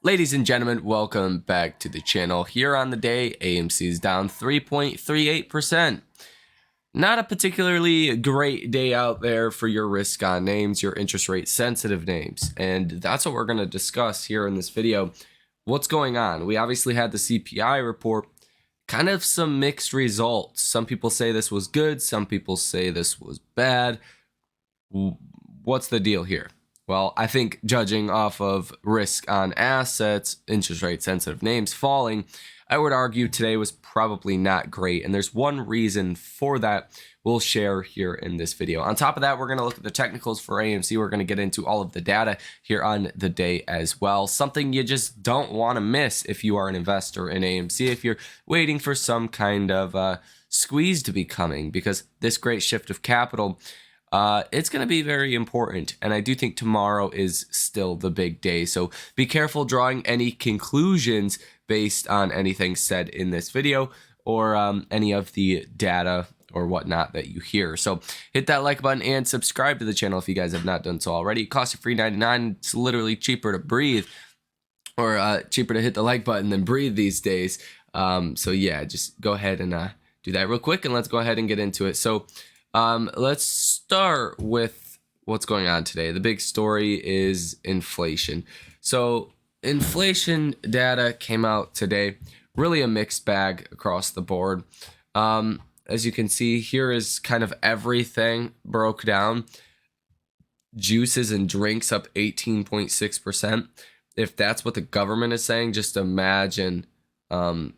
Ladies and gentlemen, welcome back to the channel. Here on the day, AMC is down 3.38%. Not a particularly great day out there for your risk on names, your interest rate sensitive names. And that's what we're going to discuss here in this video. What's going on? We obviously had the CPI report, kind of some mixed results. Some people say this was good. Some people say this was bad. What's the deal here? Well, I think judging off of risk on assets, interest rate sensitive names falling, I would argue today was probably not great. And there's one reason for that we'll share here in this video. On top of that, we're going to look at the technicals for AMC. We're going to get into all of the data here on the day as well. Something you just don't want to miss if you are an investor in AMC, if you're waiting for some kind of squeeze to be coming, because this great shift of capital, it's going to be very important. And I do think tomorrow is still the big day. So be careful drawing any conclusions based on anything said in this video or any of the data or whatnot that you hear. So hit that like button and subscribe to the channel if you guys have not done so already. It costs you free $99. It's literally cheaper to breathe or cheaper to hit the like button than breathe these days. So yeah, just go ahead and do that real quick and let's go ahead and get into it. So let's start with what's going on today. The big story is inflation. So inflation data came out today. Really a mixed bag across the board. As you can see, here is kind of everything broke down. Juices and drinks up 18.6%. If that's what the government is saying, just imagine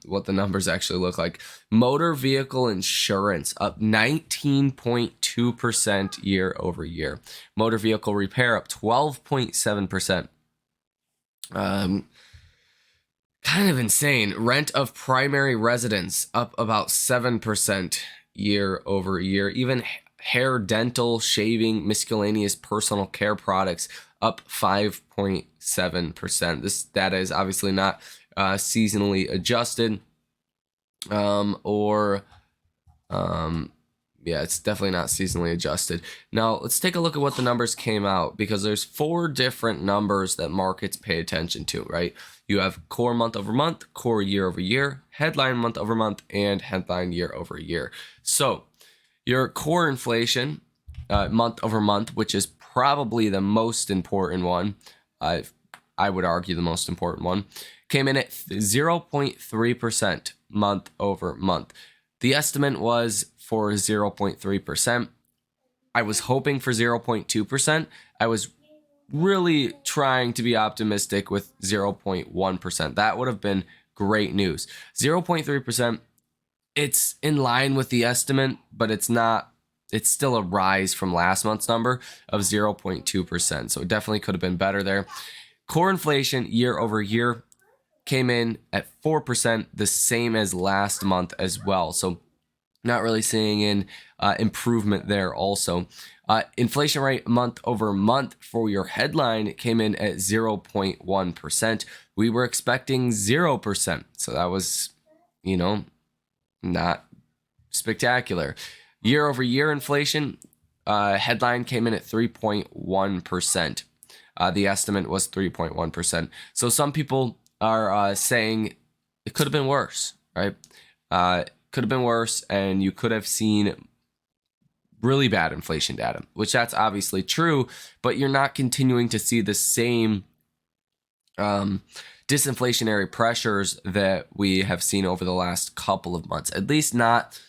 what the numbers actually look like. Motor vehicle insurance up 19.2% year over year. Motor vehicle repair up 12.7%. Kind of insane. Rent of primary residence up about 7% year over year. Even hair, dental, shaving, miscellaneous personal care products up 5.7%. This data is obviously not seasonally adjusted yeah, it's definitely not seasonally adjusted. Now let's take a look at what the numbers came out, because there's 4 different numbers that markets pay attention to, right? You have core month over month, core year over year, headline month over month, and headline year over year. So your core inflation month over month, which is probably the most important one, I would argue the most important one, came in at 0.3% month over month. The estimate was for 0.3%. I was hoping for 0.2%. I was really trying to be optimistic with 0.1%. That would have been great news. 0.3%, it's in line with the estimate, but it's not. It's still a rise from last month's number of 0.2%. So it definitely could have been better there. Core inflation year over year came in at 4%, the same as last month as well. So not really seeing an improvement there also. Inflation rate month over month for your headline came in at 0.1%. We were expecting 0%. So that was, not spectacular. Year over year inflation, headline came in at 3.1%. The estimate was 3.1%. So some people are saying it could have been worse, right? Could have been worse, and you could have seen really bad inflation data, which that's obviously true, but you're not continuing to see the same disinflationary pressures that we have seen over the last couple of months, at least not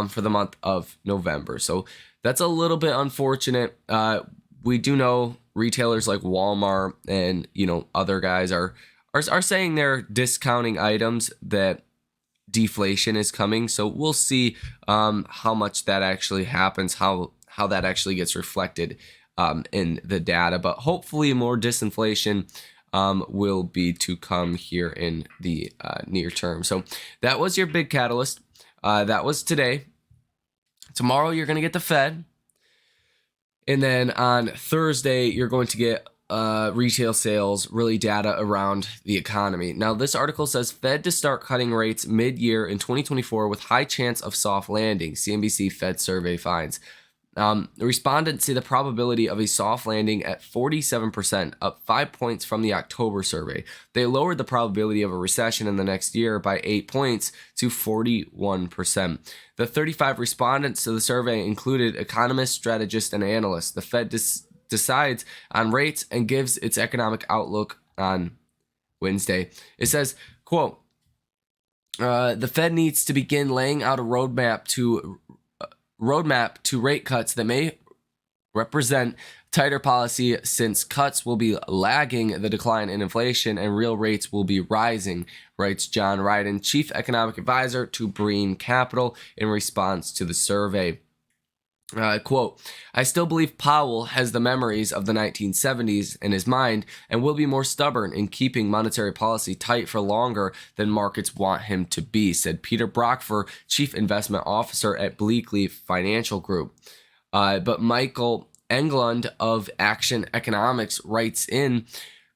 for the month of November. So that's a little bit unfortunate. We do know retailers like Walmart and other guys are saying they're discounting items that deflation is coming. So we'll see how much that actually happens, how that actually gets reflected in the data. But hopefully more disinflation will be to come here in the near term. So that was your big catalyst. That was today. Tomorrow you're going to get the Fed. And then on Thursday, you're going to get retail sales, really data around the economy. Now, this article says Fed to start cutting rates mid-year in 2024 with high chance of soft landing. CNBC Fed survey finds. Respondents see the probability of a soft landing at 47%, up 5 points from the October survey. They lowered the probability of a recession in the next year by 8 points to 41%. The 35 respondents to the survey included economists, strategists, and analysts. The Fed decides on rates and gives its economic outlook on Wednesday. It says, quote, the Fed needs to begin laying out a roadmap to rate cuts that may represent tighter policy, since cuts will be lagging the decline in inflation and real rates will be rising, writes John Ryden, chief economic advisor to Breen Capital, in response to the survey. Quote, I still believe Powell has the memories of the 1970s in his mind and will be more stubborn in keeping monetary policy tight for longer than markets want him to be, said Peter Brockfer, chief investment officer at Bleakley Financial Group. But Michael Englund of Action Economics writes in,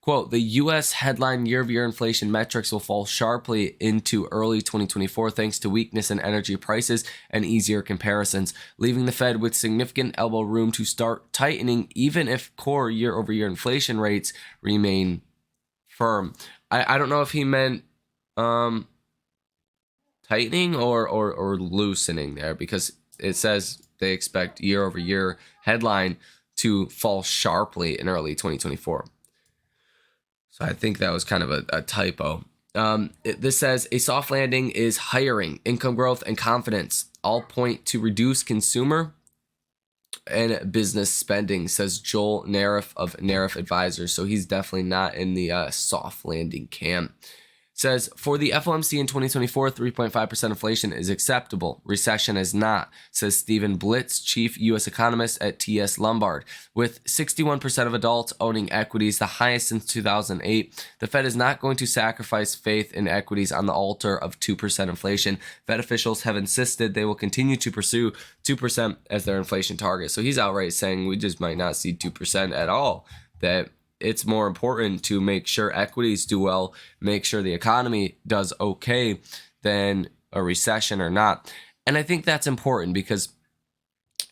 quote, the U.S. headline year-over-year inflation metrics will fall sharply into early 2024 thanks to weakness in energy prices and easier comparisons, leaving the Fed with significant elbow room to start tightening even if core year-over-year inflation rates remain firm. I don't know if he meant tightening or loosening there, because it says they expect year-over-year headline to fall sharply in early 2024. So I think that was kind of a typo. This says a soft landing is hiring, income growth, and confidence all point to reduce consumer and business spending, says Joel Nariff of Nariff Advisors. So he's definitely not in the soft landing camp. Says, for the FOMC in 2024, 3.5% inflation is acceptable. Recession is not, says Stephen Blitz, chief U.S. economist at T.S. Lombard. With 61% of adults owning equities, the highest since 2008, the Fed is not going to sacrifice faith in equities on the altar of 2% inflation. Fed officials have insisted they will continue to pursue 2% as their inflation target. So he's outright saying we just might not see 2% at all. That it's more important to make sure equities do well, make sure the economy does okay, than a recession or not. And I think that's important because,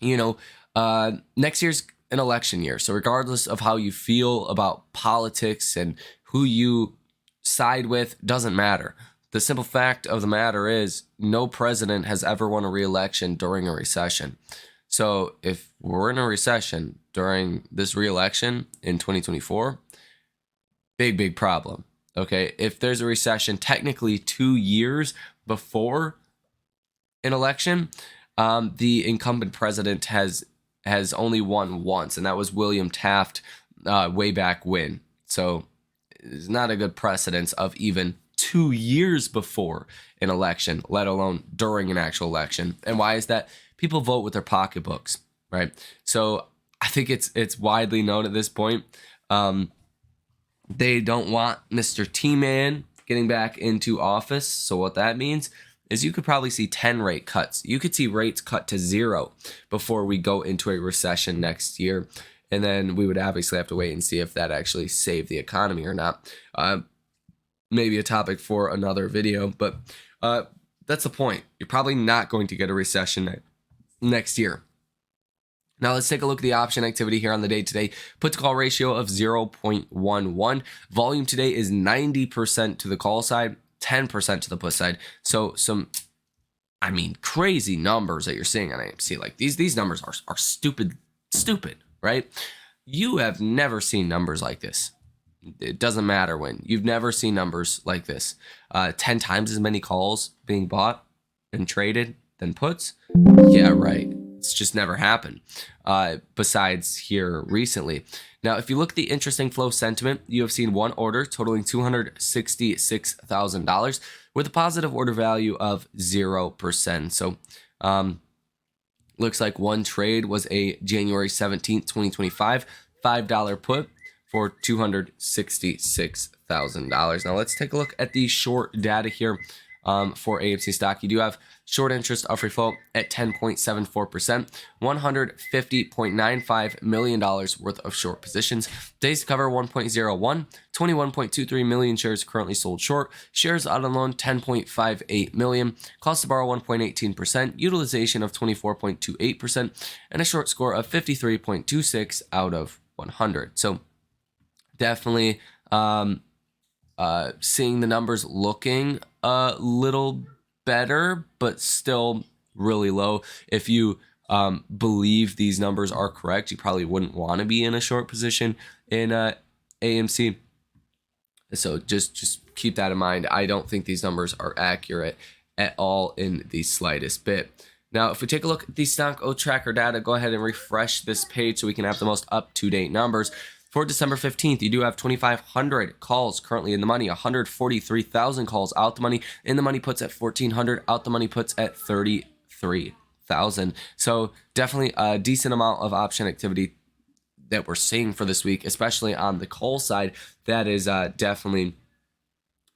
next year's an election year. So regardless of how you feel about politics and who you side with, doesn't matter. The simple fact of the matter is no president has ever won a re-election during a recession. So if we're in a recession during this re-election in 2024, big problem. Okay, if there's a recession technically 2 years before an election, the incumbent president has only won once, and that was William Taft way back when. So it's not a good precedence of even 2 years before an election, let alone during an actual election. And why is that? People vote with their pocketbooks, right? So I think it's widely known at this point. They don't want Mr. T-Man getting back into office. So what that means is you could probably see 10 rate cuts. You could see rates cut to 0 before we go into a recession next year. And then we would obviously have to wait and see if that actually saved the economy or not. Maybe a topic for another video, but that's the point. You're probably not going to get a recession next year. Now let's take a look at the option activity here on the day today. Put to call ratio of 0.11. Volume today is 90% to the call side, 10% to the put side. So some, crazy numbers that you're seeing on AMC. Like these numbers are stupid, right? You have never seen numbers like this. It doesn't matter when. You've never seen numbers like this. 10 times as many calls being bought and traded than puts. Yeah, right. It's just never happened besides here recently. Now, if you look at the interesting flow sentiment, you have seen one order totaling $266,000 with a positive order value of 0%. So looks like one trade was a January 17th, 2025 $5 put for $266,000. Now let's take a look at the short data here for AMC stock. You do have short interest of free float at 10.74%, $150.95 million worth of short positions. Days to cover 1.01, 21.23 million shares currently sold short. Shares out on loan 10.58 million. Cost to borrow 1.18%, utilization of 24.28%, and a short score of 53.26 out of 100. So definitely seeing the numbers looking a little better, but still really low. If you believe these numbers are correct, you probably wouldn't want to be in a short position in AMC. So just keep that in mind. I don't think these numbers are accurate at all in the slightest bit. Now, if we take a look at the stock Ouchh tracker data, go ahead and refresh this page so we can have the most up-to-date numbers. For December 15th, you do have 2,500 calls currently in the money, 143,000 calls out the money. In the money puts at 1,400, out the money puts at 33,000. So definitely a decent amount of option activity that we're seeing for this week, especially on the call side. That is definitely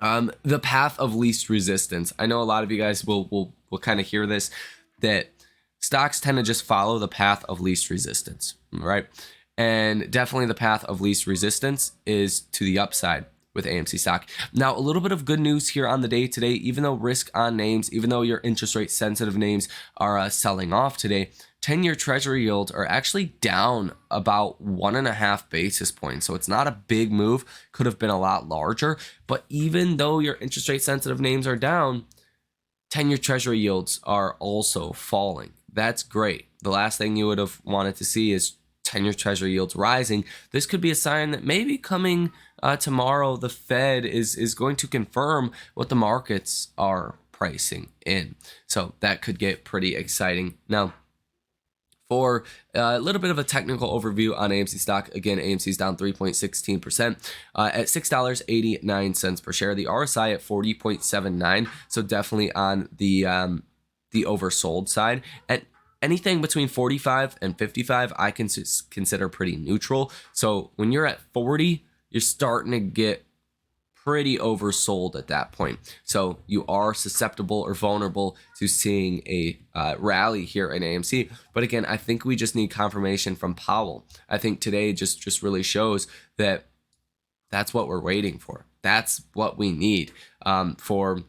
the path of least resistance. I know a lot of you guys will kind of hear this, that stocks tend to just follow the path of least resistance, right? And definitely the path of least resistance is to the upside with AMC stock. Now, a little bit of good news here on the day today, even though risk on names, even though your interest rate sensitive names are selling off today, 10-year treasury yields are actually down about 1.5 basis points. So it's not a big move, could have been a lot larger. But even though your interest rate sensitive names are down, 10-year treasury yields are also falling. That's great. The last thing you would have wanted to see is 10-year treasury yields rising. This could be a sign that maybe coming tomorrow, the Fed is going to confirm what the markets are pricing in. So that could get pretty exciting. Now, for a little bit of a technical overview on AMC stock, again, AMC is down 3.16% at $6.89 per share. The RSI at 40.79, so definitely on the oversold side. At anything between 45 and 55, I can consider pretty neutral. So when you're at 40, you're starting to get pretty oversold at that point. So you are susceptible or vulnerable to seeing a rally here in AMC. But again, I think we just need confirmation from Powell. I think today just really shows that that's what we're waiting for. That's what we need for,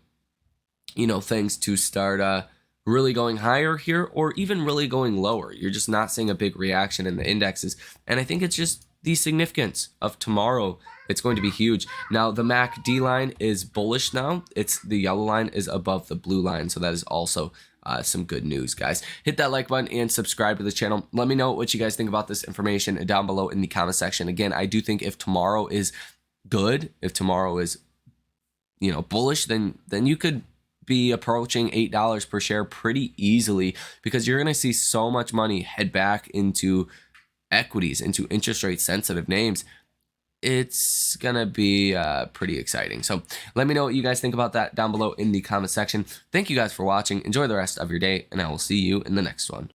things to start really going higher here, or even really going lower. You're just not seeing a big reaction in the indexes. And I think it's just the significance of tomorrow. It's going to be huge. Now, the MACD line is bullish now. The yellow line is above the blue line. So that is also some good news, guys. Hit that like button and subscribe to the channel. Let me know what you guys think about this information down below in the comment section. Again, I do think if tomorrow is good, if tomorrow is, bullish, then you could be approaching $8 per share pretty easily, because you're going to see so much money head back into equities, into interest rate sensitive names. It's going to be pretty exciting. So let me know what you guys think about that down below in the comment section. Thank you guys for watching. Enjoy the rest of your day, and I will see you in the next one.